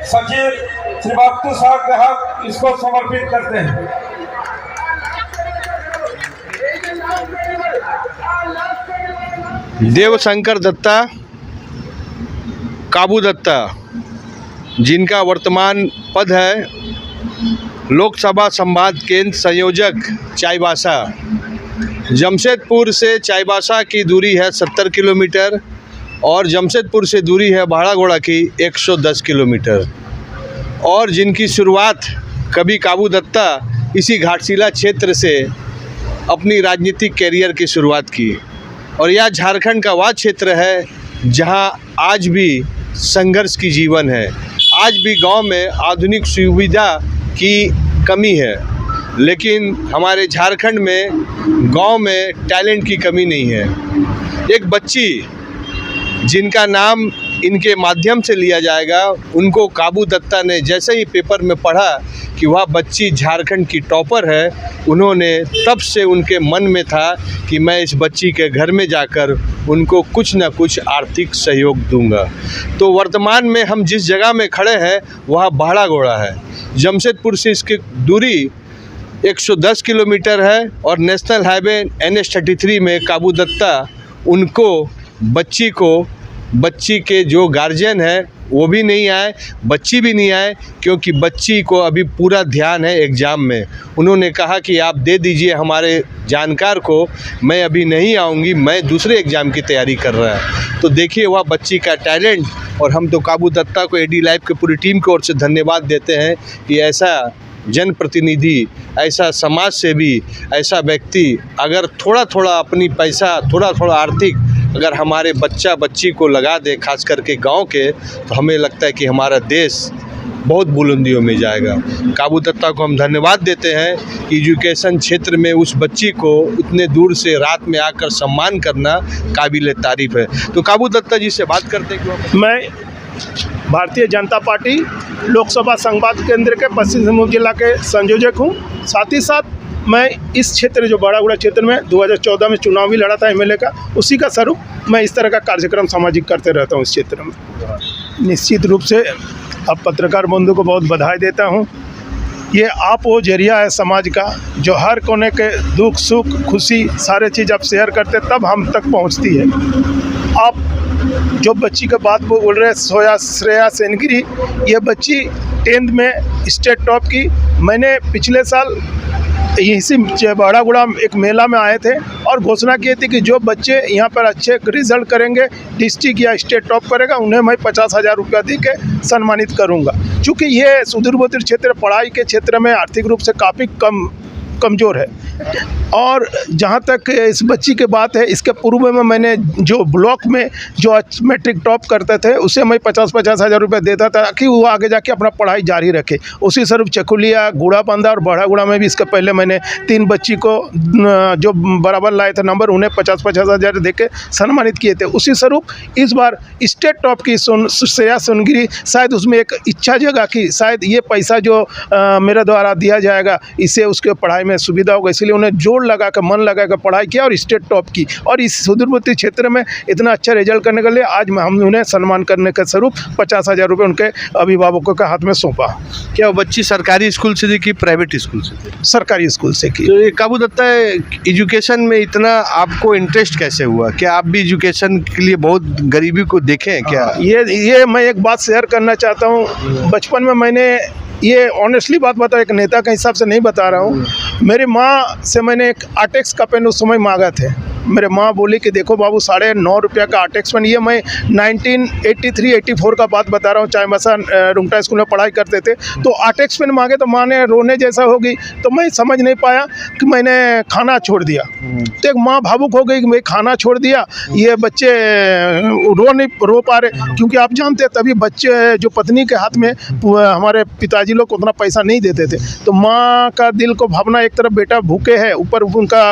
सचिव श्री बाप्तू साहब के हाथ इसको समर्पित करते हैं। देवशंकर दत्ता, काबू दत्ता, जिनका वर्तमान पद है लोकसभा संवाद केंद्र संयोजक चाईबासा। जमशेदपुर से चाईबासा की दूरी है 70 किलोमीटर और जमशेदपुर से दूरी है भाड़ागोड़ा की 110 किलोमीटर। और जिनकी शुरुआत कभी काबू दत्ता इसी घाटशिला क्षेत्र से अपनी राजनीतिक कैरियर की शुरुआत की। और यह झारखंड का वह क्षेत्र है जहां आज भी संघर्ष की जीवन है। आज भी गांव में आधुनिक सुविधा की कमी है, लेकिन हमारे झारखंड में गांव में टैलेंट की कमी नहीं है। एक बच्ची जिनका नाम इनके माध्यम से लिया जाएगा, उनको काबू दत्ता ने जैसे ही पेपर में पढ़ा कि वह बच्ची झारखंड की टॉपर है, उन्होंने तब से उनके मन में था कि मैं इस बच्ची के घर में जाकर उनको कुछ न कुछ आर्थिक सहयोग दूंगा। तो वर्तमान में हम जिस जगह में खड़े हैं वह भाड़ागोड़ा है। जमशेदपुर से इसकी दूरी 110 किलोमीटर है और नेशनल हाईवे NH-33 में काबू दत्ता उनको बच्ची के जो गार्जियन है वो भी नहीं आए, बच्ची भी नहीं आए, क्योंकि बच्ची को अभी पूरा ध्यान है एग्ज़ाम में। उन्होंने कहा कि आप दे दीजिए हमारे जानकार को, मैं अभी नहीं आऊँगी, मैं दूसरे एग्ज़ाम की तैयारी कर रहा है। तो देखिए वह बच्ची का टैलेंट। और हम तो काबू दत्ता को AD लाइव की पूरी टीम की ओर से धन्यवाद देते हैं कि ऐसा जनप्रतिनिधि, ऐसा समाज सेवी, ऐसा व्यक्ति अगर थोड़ा थोड़ा अपनी पैसा, थोड़ा थोड़ा आर्थिक अगर हमारे बच्ची को लगा दे, खास करके गांव के, तो हमें लगता है कि हमारा देश बहुत बुलंदियों में जाएगा। काबू दत्ता को हम धन्यवाद देते हैं कि एजुकेशन क्षेत्र में उस बच्ची को इतने दूर से रात में आकर सम्मान करना काबिल तारीफ़ है। तो काबू दत्ता जी से बात करते हैं कि मैं भारतीय जनता पार्टी लोकसभा संवाद केंद्र के पश्चिम सिंहभूम जिला के संयोजक हूँ। साथ ही साथ मैं इस क्षेत्र जो भाड़ागोड़ा क्षेत्र में 2014 में चुनाव भी लड़ा था MLA का, उसी का स्वरूप मैं इस तरह का कार्यक्रम सामाजिक करते रहता हूँ इस क्षेत्र में। निश्चित रूप से अब पत्रकार बंधु को बहुत बधाई देता हूँ। ये आप वो जरिया है समाज का जो हर कोने के दुख सुख खुशी सारे चीज़ आप शेयर करते तब हम तक पहुँचती है। आप जो बच्ची का बात वो बोल रहे हैं श्रेया सेनगिरी, ये बच्ची 10th में स्टेट टॉप की। मैंने पिछले साल इसी भाड़ागोड़ा एक मेला में आए थे और घोषणा की थी कि जो बच्चे यहाँ पर अच्छे रिजल्ट करेंगे, डिस्ट्रिक्ट या स्टेट टॉप करेगा, उन्हें मैं 50,000 रुपया दे के सम्मानित करूँगा। चूँकि ये सुदूरवर्ती क्षेत्र पढ़ाई के क्षेत्र में आर्थिक रूप से काफ़ी कमज़ोर है। और जहाँ तक इस बच्ची की बात है, इसके पूर्व में मैंने जो ब्लॉक में जो मैट्रिक टॉप करते थे उसे मैं 50,000 रुपये देता था ताकि वो आगे जाके अपना पढ़ाई जारी रखे। उसी स्वरूप चकुलिया, गुड़ाबंदा और भाड़ागोड़ा में भी इसके पहले मैंने 3 बच्ची को जो बराबर लाए थे नंबर, उन्हें 50,000 दे के सम्मानित किए थे। उसी स्वरूप इस बार स्टेट टॉप की श्रेया सेनगिरी, शायद उसमें एक इच्छा जगा कि शायद ये पैसा जो मेरे द्वारा दिया जाएगा इससे उसके पढ़ाई में सुविधा होगा, इसलिए उन्हें जोर लगा कर मन लगा कर पढ़ाई किया और स्टेट टॉप की। और इस सुदूरवर्ती क्षेत्र में इतना अच्छा रिजल्ट करने के लिए आज हम उन्हें सम्मान करने के स्वरूप 50,000 रुपये उनके अभिभावकों के हाथ में सौंपा। क्या वो बच्ची सरकारी स्कूल से थी कि प्राइवेट स्कूल से थी? सरकारी स्कूल से की। तो ये काबू दत्ता एजुकेशन में इतना आपको इंटरेस्ट कैसे हुआ? क्या आप भी एजुकेशन के लिए बहुत गरीबी को देखे हैं क्या? ये मैं एक बात शेयर करना चाहता हूँ। बचपन में मैंने ये ऑनेस्टली बात बता, एक नेता के हिसाब से नहीं बता रहा हूँ, मेरी माँ से मैंने एक आर्टेक्स का पेन उस समय मांगा थे। मेरे माँ बोली कि देखो बाबू 9.5 रुपया का आर्टेक्स पेन, ये मैं 1983-84 का बात बता रहा हूँ। चाईबासा रुंगटा स्कूल में पढ़ाई करते थे, तो आर्टेक्स पेन मांगे तो माँ ने रोने जैसा हो गई, तो मैं समझ नहीं पाया कि मैंने खाना छोड़ दिया। तो एक माँ भावुक हो गई कि मैं खाना छोड़ दिया, ये बच्चे रो पा रहे, क्योंकि आप जानते हैं तभी बच्चे जो पत्नी के हाथ में हमारे पिताजी लोग उतना पैसा नहीं देते थे। तो माँ का दिल को भावना, एक तरफ बेटा भूखे है, ऊपर उनका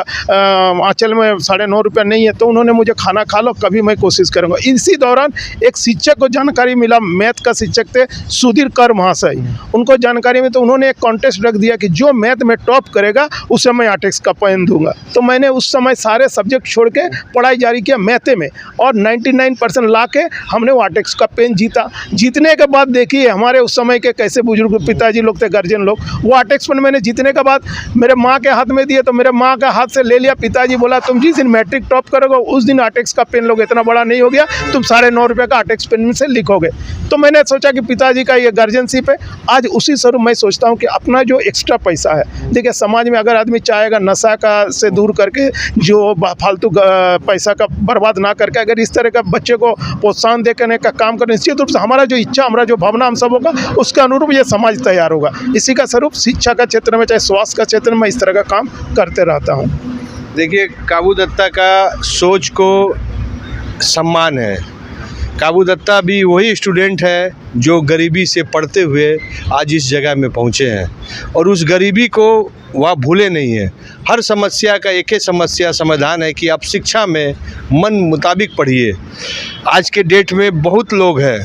आंचल में रुपया नहीं है तो उन्होंने मुझे खाना खा लो, कभी मैं कोशिश करूँगा। इसी दौरान एक शिक्षक को जानकारी मिला, मैथ का शिक्षक थे सुधीर कर महाशय, उनको जानकारी में तो उन्होंने एक कॉन्टेस्ट रख दिया कि जो मैथ में टॉप करेगा उसे मैं आर्टेक्स का पेन दूंगा। तो मैंने उस समय सारे सब्जेक्ट छोड़ के पढ़ाई जारी किया मैथे में और 99% ला के हमने वो आर्टेक्स का पेन जीता। जीतने के बाद देखिए हमारे उस समय के कैसे बुजुर्ग पिताजी लोग थे, गार्जियन लोग, वो आर्टेक्स पेन मैंने जीतने के बाद मेरे माँ के हाथ में दिए तो मेरे माँ के हाथ से ले लिया। पिताजी बोला तुम जिस दिन मैट्रिक टॉप करोगे उस दिन आर्टेक्स का पेन लोगे, इतना बड़ा नहीं हो गया, तुम 9.5 रुपये का आर्टेक्स पेन से लिखोगे। तो मैंने सोचा कि पिताजी का ये गार्जियनशिप है। आज उसी स्वरूप मैं सोचता हूँ कि अपना जो एक्स्ट्रा पैसा है, देखिए समाज में अगर आदमी चाहेगा नशा का से दूर करके जो फालतू पैसा का बर्बाद ना करके अगर इस तरह का बच्चे को प्रोत्साहन देने का काम करें, निश्चित रूप से हमारा जो इच्छा, हमारा जो भावना हम सब होगा उसके अनुरूप ये समाज तैयार होगा। इसी का स्वरूप शिक्षा का क्षेत्र में चाहे स्वास्थ्य का क्षेत्र में मैं इस तरह का काम करते रहता हूँ। देखिए, काबू दत्ता का सोच को सम्मान है। काबू दत्ता भी वही स्टूडेंट है जो गरीबी से पढ़ते हुए आज इस जगह में पहुँचे हैं और उस गरीबी को वह भूले नहीं है। हर समस्या का एक ही समस्या समाधान है कि आप शिक्षा में मन मुताबिक पढ़िए। आज के डेट में बहुत लोग हैं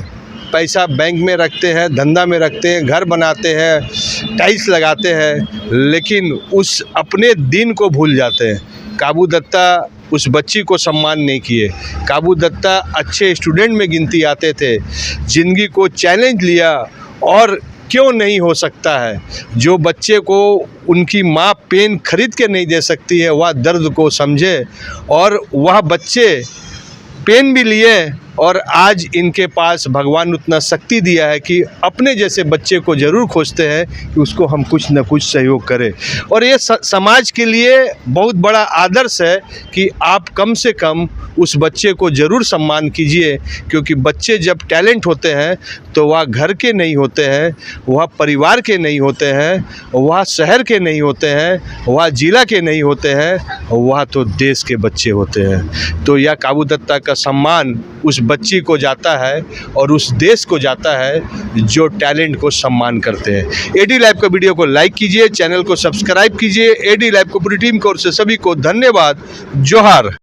पैसा बैंक में रखते हैं, धंधा में रखते हैं, घर बनाते हैं, टाइल्स लगाते हैं, लेकिन उस अपने दिन को भूल जाते हैं। काबू दत्ता उस बच्ची को सम्मान नहीं किए। काबू दत्ता अच्छे स्टूडेंट में गिनती आते थे, ज़िंदगी को चैलेंज लिया और क्यों नहीं हो सकता है। जो बच्चे को उनकी माँ पेन खरीद के नहीं दे सकती है वह दर्द को समझे और वह बच्चे पेन भी लिए और आज इनके पास भगवान उतना शक्ति दिया है कि अपने जैसे बच्चे को ज़रूर खोजते हैं कि उसको हम कुछ न कुछ सहयोग करें। और ये समाज के लिए बहुत बड़ा आदर्श है कि आप कम से कम उस बच्चे को ज़रूर सम्मान कीजिए, क्योंकि बच्चे जब टैलेंट होते हैं तो वह घर के नहीं होते हैं, वह परिवार के नहीं होते हैं, वह शहर के नहीं होते हैं, वह जिला के नहीं होते हैं, वह तो देश के बच्चे होते हैं। तो यह काबू दत्ता का सम्मान उस बच्ची को जाता है और उस देश को जाता है जो टैलेंट को सम्मान करते हैं। एडी लाइव का वीडियो को लाइक कीजिए, चैनल को सब्सक्राइब कीजिए। एडी लाइव को पूरी टीम की ओर से सभी को धन्यवाद। जोहार।